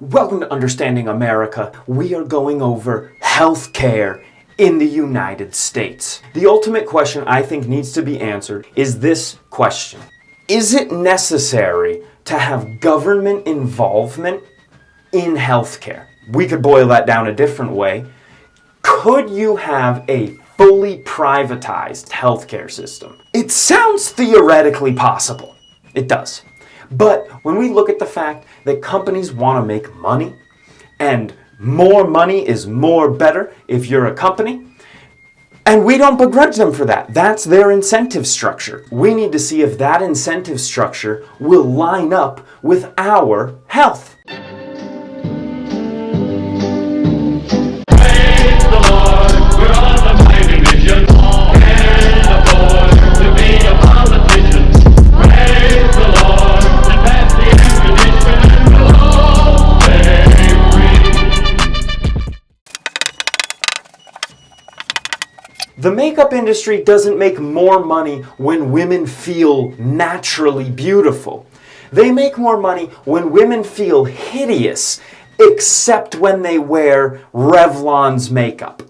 Welcome to Understanding America. We are going over healthcare in the United States. The ultimate question I think needs to be answered is this question. Is it necessary to have government involvement in healthcare? We could boil that down a different way. Could you have a fully privatized healthcare system? It sounds theoretically possible. It does. But when we look at the fact that companies want to make money, and more money is more better if you're a company, and we don't begrudge them for that. That's their incentive structure. We need to see if that incentive structure will line up with our health. The makeup industry doesn't make more money when women feel naturally beautiful. They make more money when women feel hideous, except when they wear Revlon's makeup.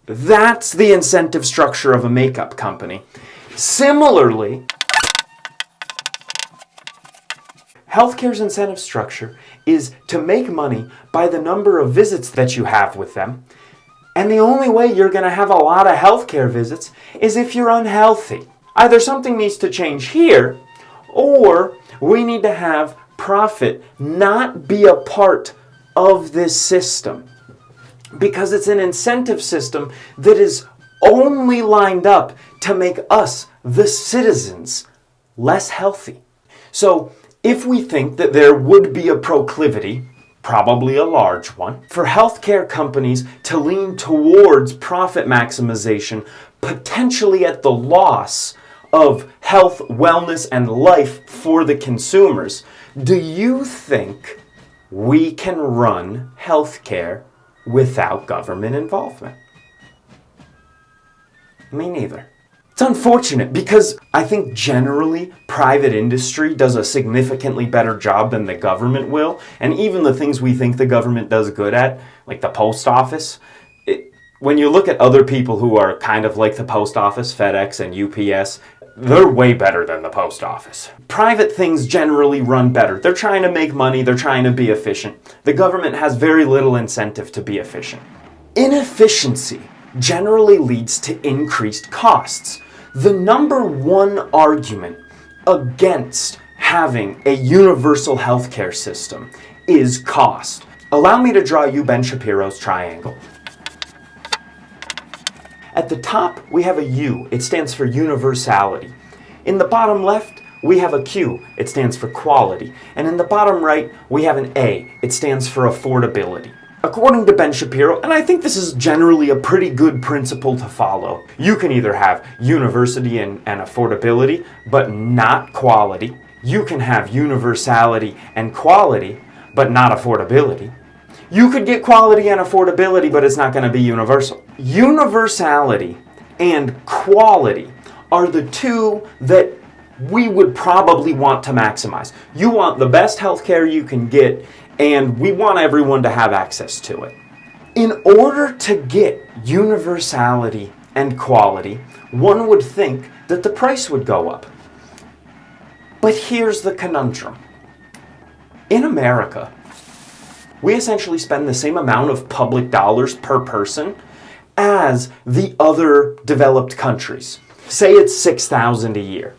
That's the incentive structure of a makeup company. Similarly, healthcare's incentive structure is to make money by the number of visits that you have with them. And the only way you're going to have a lot of healthcare visits is if you're unhealthy. Either something needs to change here, or we need to have profit not be a part of this system. Because it's an incentive system that is only lined up to make us, the citizens, less healthy. So if we think that there would be a proclivity, probably a large one, for healthcare companies to lean towards profit maximization, potentially at the loss of health, wellness, and life for the consumers, do you think we can run healthcare without government involvement? Me neither. It's unfortunate because I think generally private industry does a significantly better job than the government will. And even the things we think the government does good at, like the post office, when you look at other people who are kind of like the post office, FedEx and UPS, they're way better than the post office. Private things generally run better. They're trying to make money, they're trying to be efficient. The government has very little incentive to be efficient. Inefficiency generally leads to increased costs. The number one argument against having a universal healthcare system is cost. Allow me to draw you Ben Shapiro's triangle. At the top, we have a U. It stands for universality. In the bottom left, we have a Q. It stands for quality. And in the bottom right, we have an A. It stands for affordability. According to Ben Shapiro, and I think this is generally a pretty good principle to follow, you can either have universality and affordability, but not quality. You can have universality and quality, but not affordability. You could get quality and affordability, but it's not going to be universal. Universality and quality are the two that we would probably want to maximize. You want the best healthcare you can get, and we want everyone to have access to it. In order to get universality and quality, one would think that the price would go up. But here's the conundrum. In America, we essentially spend the same amount of public dollars per person as the other developed countries. Say it's $6,000 a year.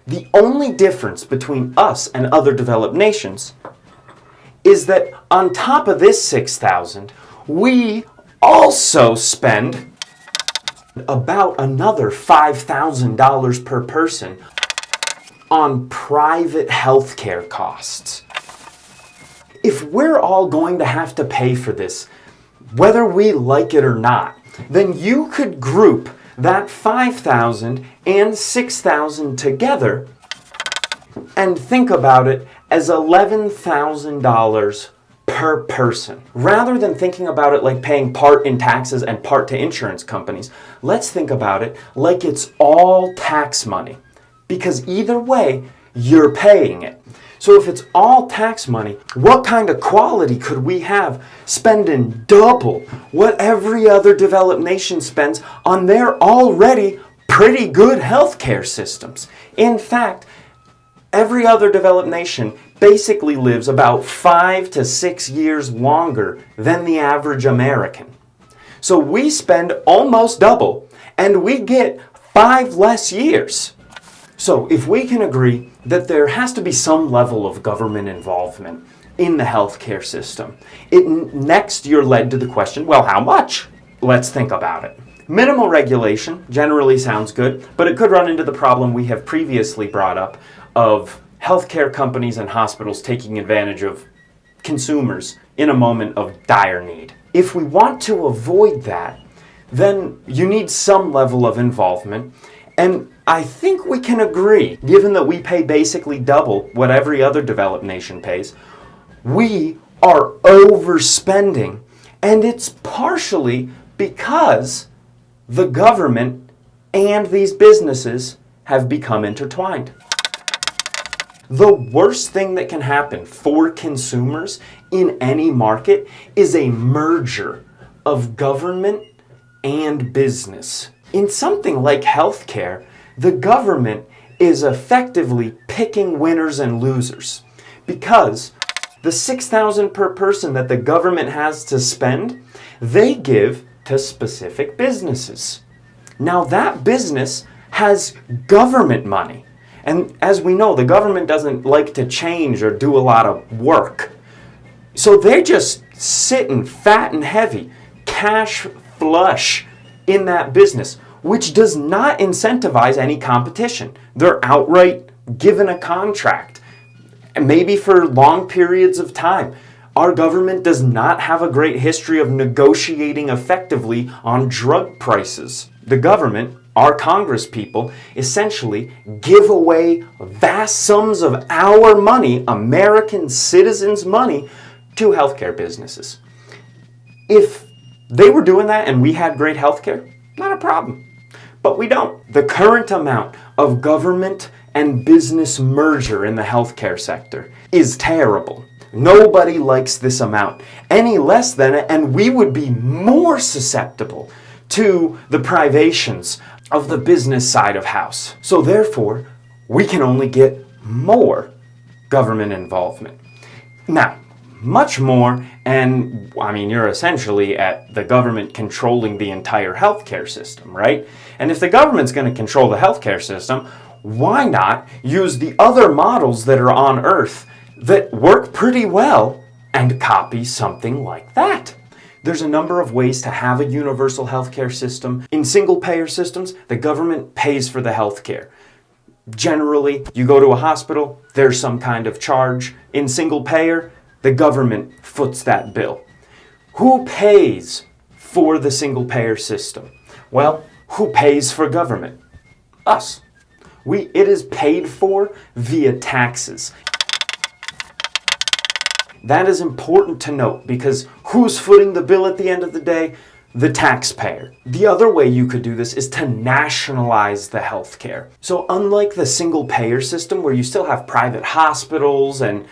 The only difference between us and other developed nations is that on top of this $6,000, we also spend about another $5,000 per person on private healthcare costs. If we're all going to have to pay for this, whether we like it or not, then you could group that $5,000 and $6,000 together and think about it as $11,000 per person. Rather than thinking about it like paying part in taxes and part to insurance companies, let's think about it like it's all tax money. Because either way, you're paying it. So if it's all tax money, what kind of quality could we have spending double what every other developed nation spends on their already pretty good healthcare systems? In fact, every other developed nation basically lives about 5 to 6 years longer than the average American. So we spend almost double and we get 5 less years. So if we can agree that there has to be some level of government involvement in the healthcare system, next you're led to the question, well, how much? Let's think about it. Minimal regulation generally sounds good, but it could run into the problem we have previously brought up of healthcare companies and hospitals taking advantage of consumers in a moment of dire need. If we want to avoid that, then you need some level of involvement. And I think we can agree, given that we pay basically double what every other developed nation pays, we are overspending. And it's partially because the government and these businesses have become intertwined. The worst thing that can happen for consumers in any market is a merger of government and business. In something like healthcare, the government is effectively picking winners and losers because the $6,000 per person that the government has to spend, they give to specific businesses. Now that business has government money. And as we know, the government doesn't like to change or do a lot of work. So they're just sitting fat and heavy, cash flush in that business, which does not incentivize any competition. They're outright given a contract, and maybe for long periods of time. Our government does not have a great history of negotiating effectively on drug prices. The government, our Congress people, essentially give away vast sums of our money, American citizens' money, to healthcare businesses. If they were doing that and we had great healthcare, not a problem. But we don't. The current amount of government and business merger in the healthcare sector is terrible. Nobody likes this amount any less than it, and we would be more susceptible to the privations of the business side of house. So therefore, we can only get more government involvement. Now, much more, and I mean, you're essentially at the government controlling the entire healthcare system, right? And if the government's going to control the healthcare system, why not use the other models that are on Earth that work pretty well and copy something like that? There's a number of ways to have a universal healthcare system. In single-payer systems, the government pays for the healthcare. Generally, you go to a hospital, there's some kind of charge. In single-payer, the government foots that bill. Who pays for the single-payer system? Well, who pays for government? Us. It is paid for via taxes. That is important to note because who's footing the bill at the end of the day? The taxpayer. The other way you could do this is to nationalize the healthcare. So unlike the single-payer system where you still have private hospitals and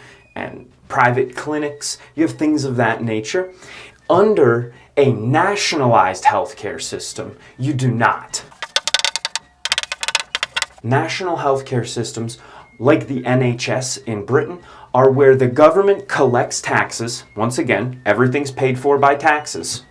private clinics, you have things of that nature, under a nationalized healthcare system, you do not. National healthcare systems, like the NHS in Britain, are where the government collects taxes. Once again, everything's paid for by taxes.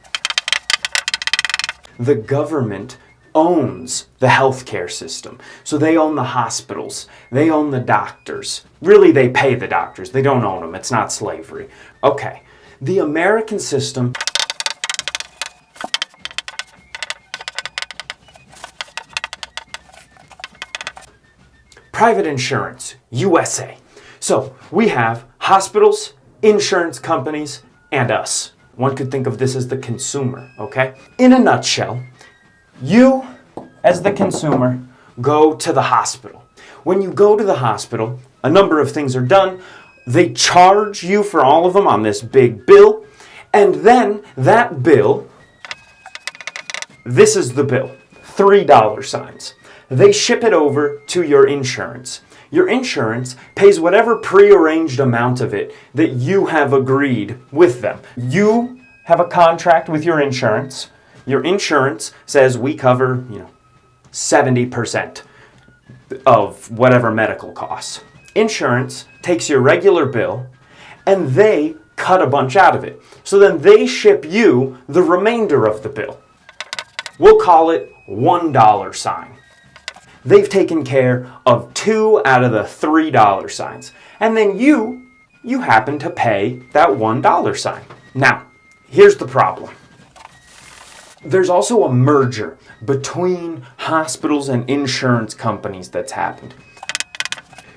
The government owns the healthcare system. So they own the hospitals, they own the doctors. Really, they pay the doctors, they don't own them, it's not slavery. Okay, the American system private insurance, USA. So we have hospitals, insurance companies, and us. One could think of this as the consumer, okay? In a nutshell, you, as the consumer, go to the hospital. When you go to the hospital, a number of things are done. They charge you for all of them on this big bill, and then that bill, this is the bill, $3 signs. They ship it over to your insurance. Your insurance pays whatever prearranged amount of it that you have agreed with them. You have a contract with your insurance. Your insurance says we cover, 70% of whatever medical costs. Insurance takes your regular bill and they cut a bunch out of it. So then they ship you the remainder of the bill. We'll call it $1 sign. They've taken care of 2 out of the $3 signs. And then you happen to pay that $1 sign. Now, here's the problem. There's also a merger between hospitals and insurance companies that's happened.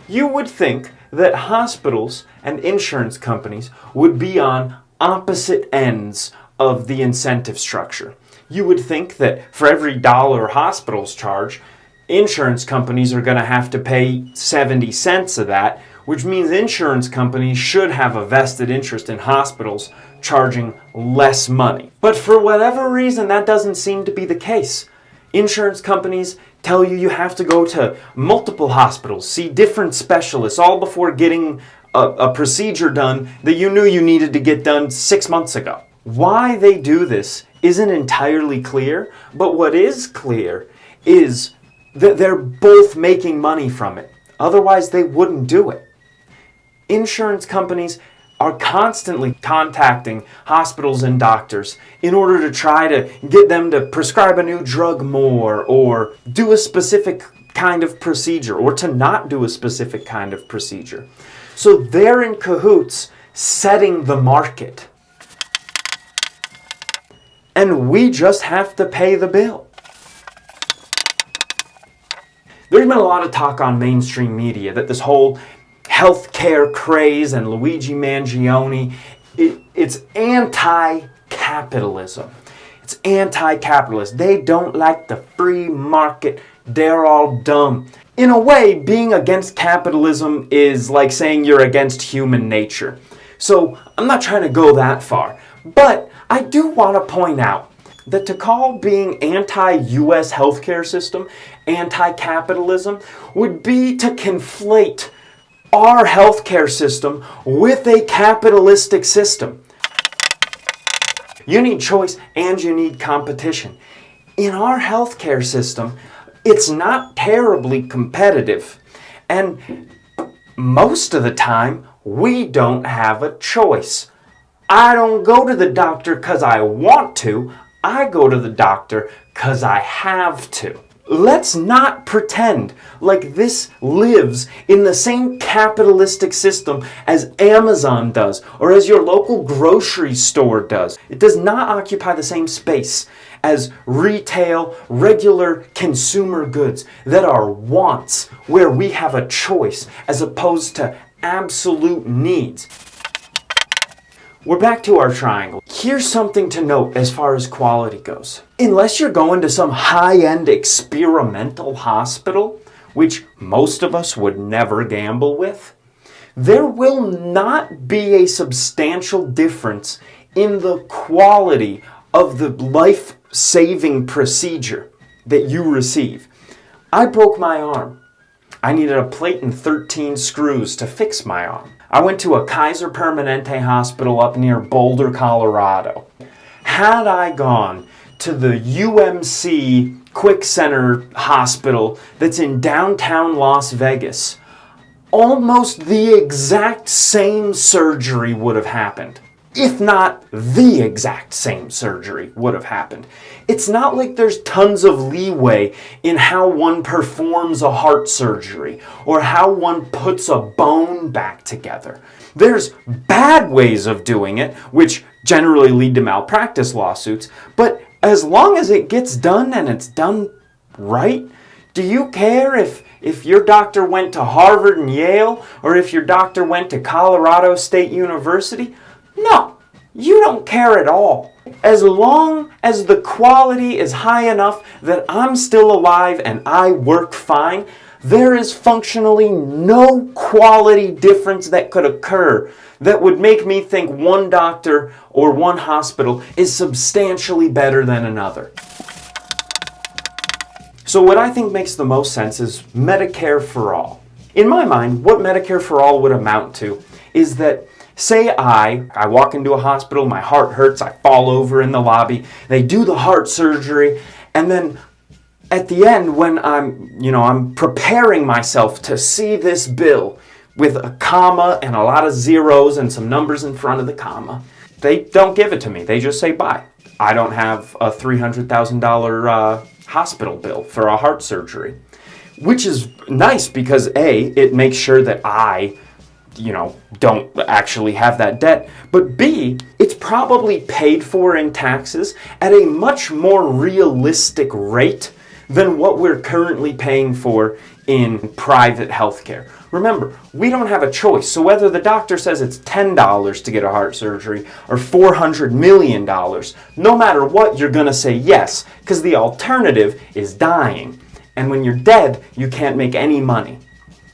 You would think that hospitals and insurance companies would be on opposite ends of the incentive structure. You would think that for every dollar hospitals charge, insurance companies are going to have to pay 70 cents of that, which means insurance companies should have a vested interest in hospitals charging less money. But for whatever reason, that doesn't seem to be the case. Insurance companies tell you have to go to multiple hospitals, see different specialists, all before getting a procedure done that you knew you needed to get done 6 months ago. Why they do this isn't entirely clear, but what is clear is that they're both making money from it. Otherwise, they wouldn't do it. Insurance companies are constantly contacting hospitals and doctors in order to try to get them to prescribe a new drug more or do a specific kind of procedure or to not do a specific kind of procedure. So they're in cahoots setting the market. And we just have to pay the bill. There's been a lot of talk on mainstream media that this whole healthcare craze and Luigi Mangione, it's anti-capitalism. It's anti-capitalist. They don't like the free market. They're all dumb. In a way, being against capitalism is like saying you're against human nature. So I'm not trying to go that far. But I do want to point out that to call being anti-US healthcare system anti-capitalism would be to conflate our healthcare system with a capitalistic system. You need choice and you need competition. In our healthcare system, it's not terribly competitive. And most of the time, we don't have a choice. I don't go to the doctor because I want to. I go to the doctor because I have to. Let's not pretend like this lives in the same capitalistic system as Amazon does or as your local grocery store does. It does not occupy the same space as retail, regular consumer goods that are wants, where we have a choice as opposed to absolute needs. We're back to our triangle. Here's something to note as far as quality goes. Unless you're going to some high-end experimental hospital, which most of us would never gamble with, there will not be a substantial difference in the quality of the life-saving procedure that you receive. I broke my arm. I needed a plate and 13 screws to fix my arm. I went to a Kaiser Permanente hospital up near Boulder, Colorado. Had I gone to the UMC Quick Center Hospital that's in downtown Las Vegas, almost the exact same surgery would have happened. If not the exact same surgery would have happened. It's not like there's tons of leeway in how one performs a heart surgery or how one puts a bone back together. There's bad ways of doing it, which generally lead to malpractice lawsuits, but as long as it gets done and it's done right, do you care if your doctor went to Harvard and Yale or if your doctor went to Colorado State University? No, you don't care at all. As long as the quality is high enough that I'm still alive and I work fine, there is functionally no quality difference that could occur that would make me think one doctor or one hospital is substantially better than another. So what I think makes the most sense is Medicare for all. In my mind, what Medicare for All would amount to is that, say I walk into a hospital, my heart hurts, I fall over in the lobby, they do the heart surgery, and then at the end when I'm preparing myself to see this bill with a comma and a lot of zeros and some numbers in front of the comma, they don't give it to me. They just say bye. I don't have a $300,000 hospital bill for a heart surgery, which is nice because A, it makes sure that I don't actually have that debt, but B, it's probably paid for in taxes at a much more realistic rate than what we're currently paying for in private healthcare. Remember, we don't have a choice, so whether the doctor says it's $10 to get a heart surgery or $400 million, no matter what, you're going to say yes, because the alternative is dying. And when you're dead, you can't make any money.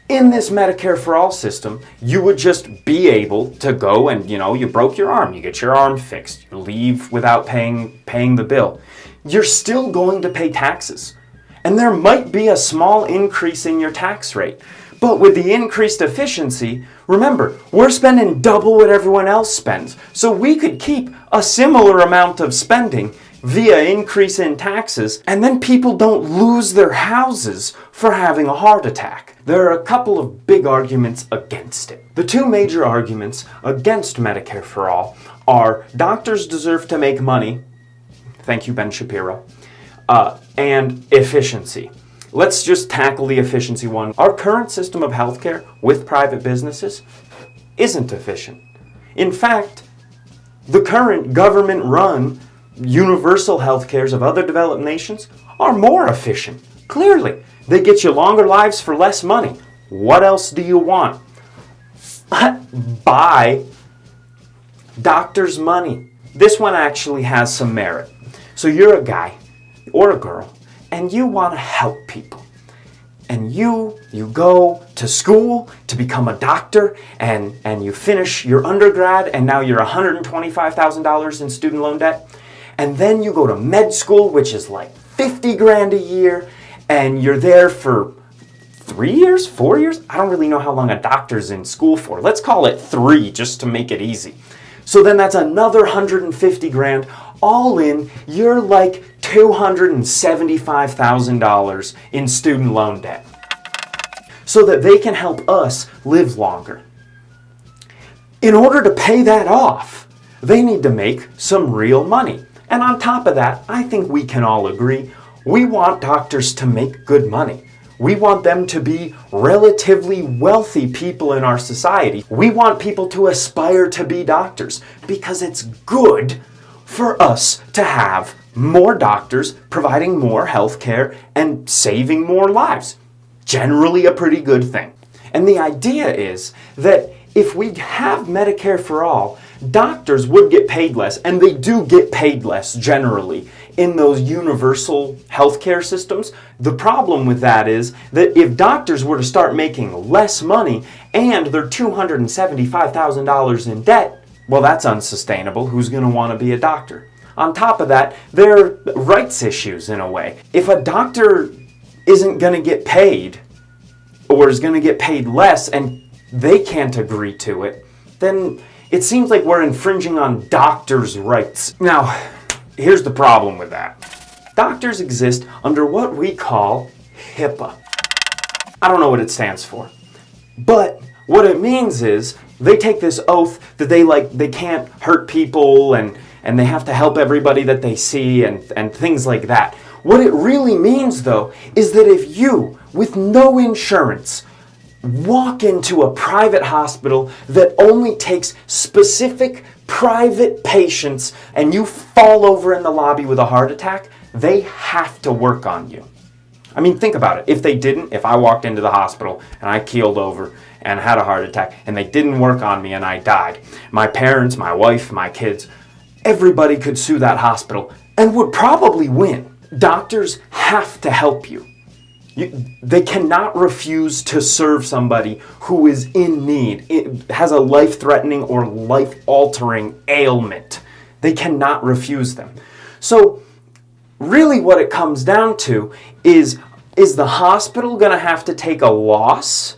In this Medicare for All system, you would just be able to go and, you broke your arm, you get your arm fixed, you leave without paying the bill. You're still going to pay taxes. And there might be a small increase in your tax rate. But with the increased efficiency, remember, we're spending double what everyone else spends. So we could keep a similar amount of spending via increase in taxes, and then people don't lose their houses for having a heart attack. There are a couple of big arguments against it. The two major arguments against Medicare for All are doctors deserve to make money, thank you Ben Shapiro, and efficiency. Let's just tackle the efficiency one. Our current system of healthcare with private businesses isn't efficient. In fact, the current government-run universal healthcares of other developed nations are more efficient. Clearly, they get you longer lives for less money. What else do you want? Buy doctors' money. This one actually has some merit. So you're a guy or a girl, and you want to help people. And you go to school to become a doctor, and you finish your undergrad, and now you're $125,000 in student loan debt. And then you go to med school, which is like 50 grand a year, and you're there for 3 years, 4 years? I don't really know how long a doctor's in school for. Let's call it 3 just to make it easy. So then that's another 150 grand. All in, you're like $275,000 in student loan debt so that they can help us live longer. In order to pay that off, they need to make some real money. And on top of that, I think we can all agree, we want doctors to make good money. We want them to be relatively wealthy people in our society. We want people to aspire to be doctors because it's good for us to have more doctors providing more health care and saving more lives. Generally a pretty good thing. And the idea is that if we have Medicare for All, doctors would get paid less, and they do get paid less generally in those universal healthcare systems. The problem with that is that if doctors were to start making less money and they're $275,000 in debt, well, that's unsustainable. Who's going to want to be a doctor? On top of that, there are rights issues in a way. If a doctor isn't going to get paid or is going to get paid less and they can't agree to it, then it seems like we're infringing on doctors' rights. Now, here's the problem with that. Doctors exist under what we call HIPAA. I don't know what it stands for. But what it means is they take this oath that they can't hurt people and they have to help everybody that they see and things like that. What it really means, though, is that if you, with no insurance, walk into a private hospital that only takes specific private patients and you fall over in the lobby with a heart attack, they have to work on you. I mean, think about it. If they didn't, if I walked into the hospital and I keeled over and had a heart attack and they didn't work on me and I died, my parents, my wife, my kids, everybody could sue that hospital and would probably win. Doctors have to help you. They cannot refuse to serve somebody who is in need, has a life-threatening or life-altering ailment. They cannot refuse them. So really what it comes down to is the hospital going to have to take a loss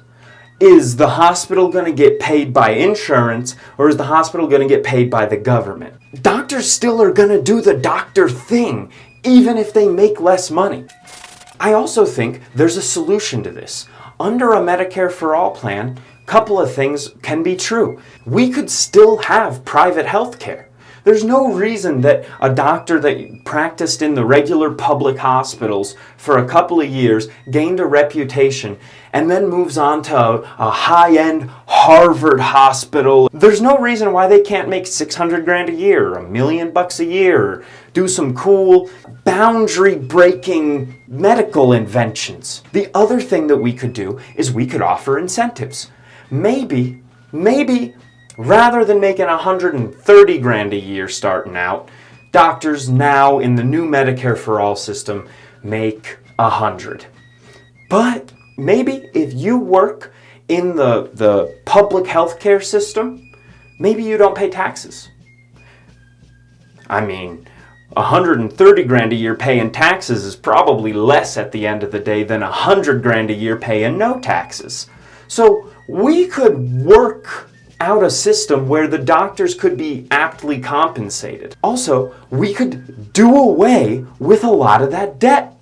Is the hospital going to get paid by insurance, or is the hospital going to get paid by the government? Doctors still are going to do the doctor thing, even if they make less money. I also think there's a solution to this. Under a Medicare for All plan, a couple of things can be true. We could still have private health care. There's no reason that a doctor that practiced in the regular public hospitals for a couple of years, gained a reputation, and then moves on to a high-end Harvard hospital. There's no reason why they can't make $600,000 a year, $1 million a year, or do some cool boundary-breaking medical inventions. The other thing that we could do is we could offer incentives. Maybe rather than making $130,000 a year starting out, doctors now in the new Medicare for All system make $100,000. But maybe if you work in the public healthcare system, maybe you don't pay taxes. I mean, $130,000 a year paying taxes is probably less at the end of the day than $100,000 a year paying no taxes. So we could work out a system where the doctors could be aptly compensated. Also, we could do away with a lot of that debt.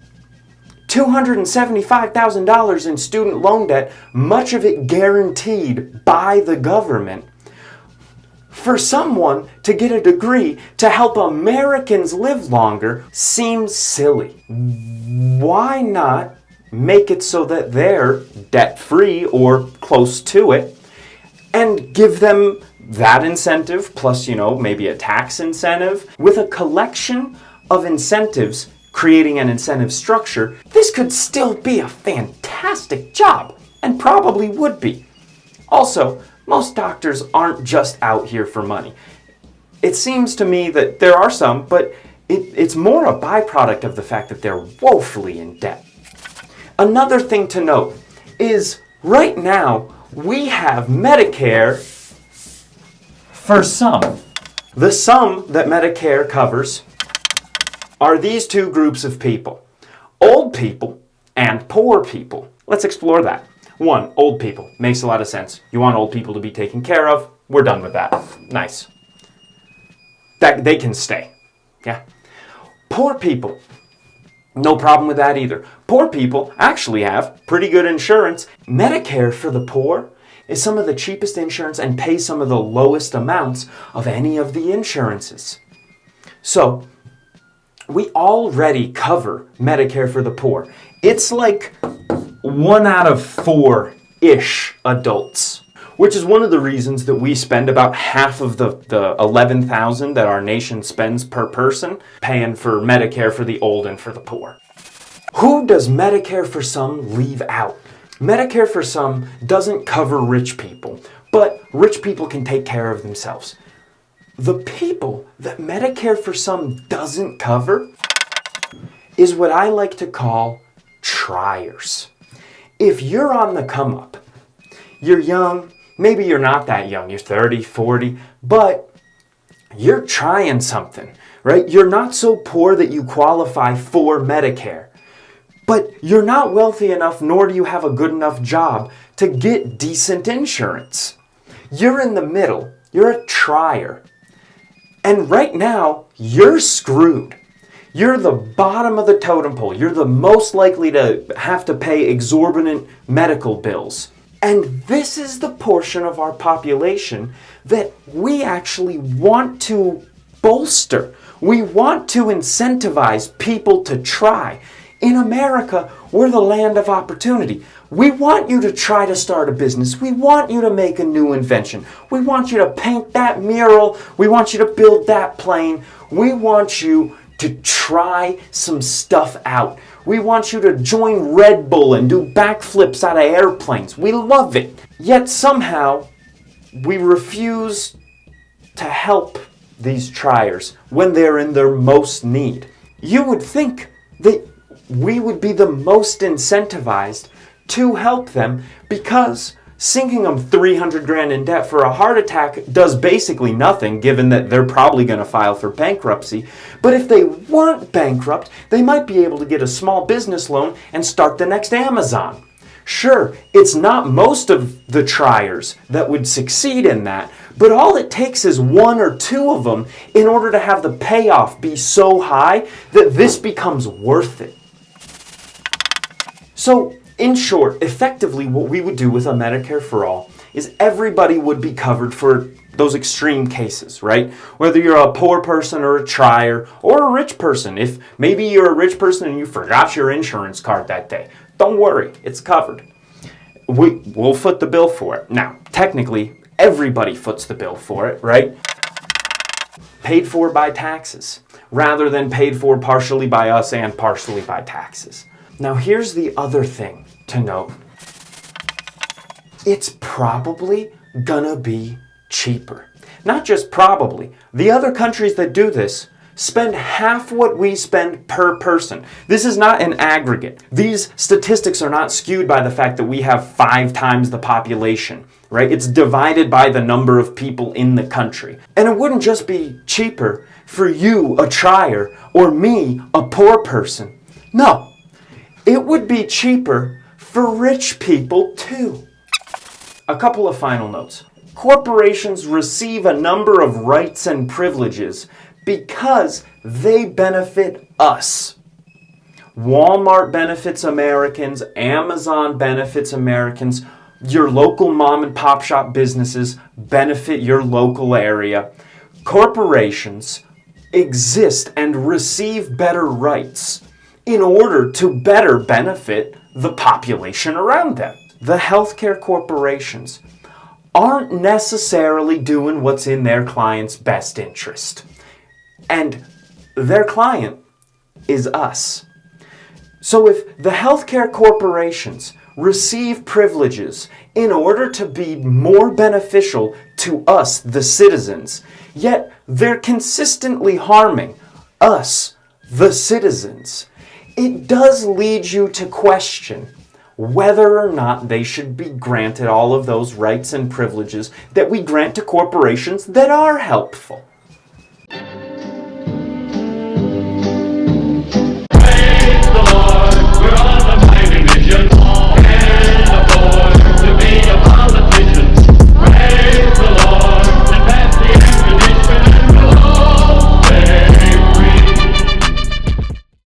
$275,000 in student loan debt, much of it guaranteed by the government. For someone to get a degree to help Americans live longer seems silly. Why not make it so that they're debt-free or close to it, and give them that incentive plus, maybe a tax incentive? With a collection of incentives, creating an incentive structure, this could still be a fantastic job, and probably would be. Also, most doctors aren't just out here for money. It seems to me that there are some, but it's more a byproduct of the fact that they're woefully in debt. Another thing to note is right now, we have Medicare for some. The sum that Medicare covers are these two groups of people: old people and poor people. Let's explore that. One, old people. Makes a lot of sense. You want old people to be taken care of. We're done with that. Nice. That they can stay. Yeah. Poor people. No problem with that either. Poor people actually have pretty good insurance. Medicare for the poor is some of the cheapest insurance and pays some of the lowest amounts of any of the insurances. So, we already cover Medicare for the poor. It's like 1 out of 4-ish adults, which is one of the reasons that we spend about half of the $11,000 that our nation spends per person paying for Medicare for the old and for the poor. Who does Medicare for some leave out? Medicare for some doesn't cover rich people, but rich people can take care of themselves. The people that Medicare for some doesn't cover is what I like to call triers. If you're on the come up, you're young, maybe you're not that young, you're 30, 40, but you're trying something, right? You're not so poor that you qualify for Medicare, but you're not wealthy enough, nor do you have a good enough job to get decent insurance. You're in the middle, you're a trier, and right now, you're screwed. You're the bottom of the totem pole. You're the most likely to have to pay exorbitant medical bills. And this is the portion of our population that we actually want to bolster. We want to incentivize people to try. In America, we're the land of opportunity. We want you to try to start a business. We want you to make a new invention. We want you to paint that mural. We want you to build that plane. We want you to try some stuff out. We want you to join Red Bull and do backflips out of airplanes. We love it. Yet somehow, we refuse to help these triers when they're in their most need. You would think that we would be the most incentivized to help them because sinking them $300,000 in debt for a heart attack does basically nothing, given that they're probably going to file for bankruptcy. But if they weren't bankrupt, they might be able to get a small business loan and start the next Amazon. Sure, it's not most of the triers that would succeed in that, but all it takes is one or two of them in order to have the payoff be so high that this becomes worth it. So, in short, effectively what we would do with a Medicare for All is everybody would be covered for those extreme cases, right? Whether you're a poor person or a trier or a rich person. If maybe you're a rich person and you forgot your insurance card that day, don't worry, it's covered. We'll foot the bill for it. Now, technically, everybody foots the bill for it, right? Paid for by taxes, rather than paid for partially by us and partially by taxes. Now, here's the other thing to note. It's probably gonna be cheaper. Not just probably. The other countries that do this spend half what we spend per person. This is not an aggregate. These statistics are not skewed by the fact that we have 5 times the population, right? It's divided by the number of people in the country. And it wouldn't just be cheaper for you, a trier, or me, a poor person. No, it would be cheaper for rich people too. A couple of final notes. Corporations receive a number of rights and privileges because they benefit us. Walmart benefits Americans, Amazon benefits Americans, your local mom and pop shop businesses benefit your local area. Corporations exist and receive better rights in order to better benefit the population around them. The healthcare corporations aren't necessarily doing what's in their client's best interest. And their client is us. So if the healthcare corporations receive privileges in order to be more beneficial to us, the citizens, yet they're consistently harming us, the citizens, it does lead you to question whether or not they should be granted all of those rights and privileges that we grant to corporations that are helpful.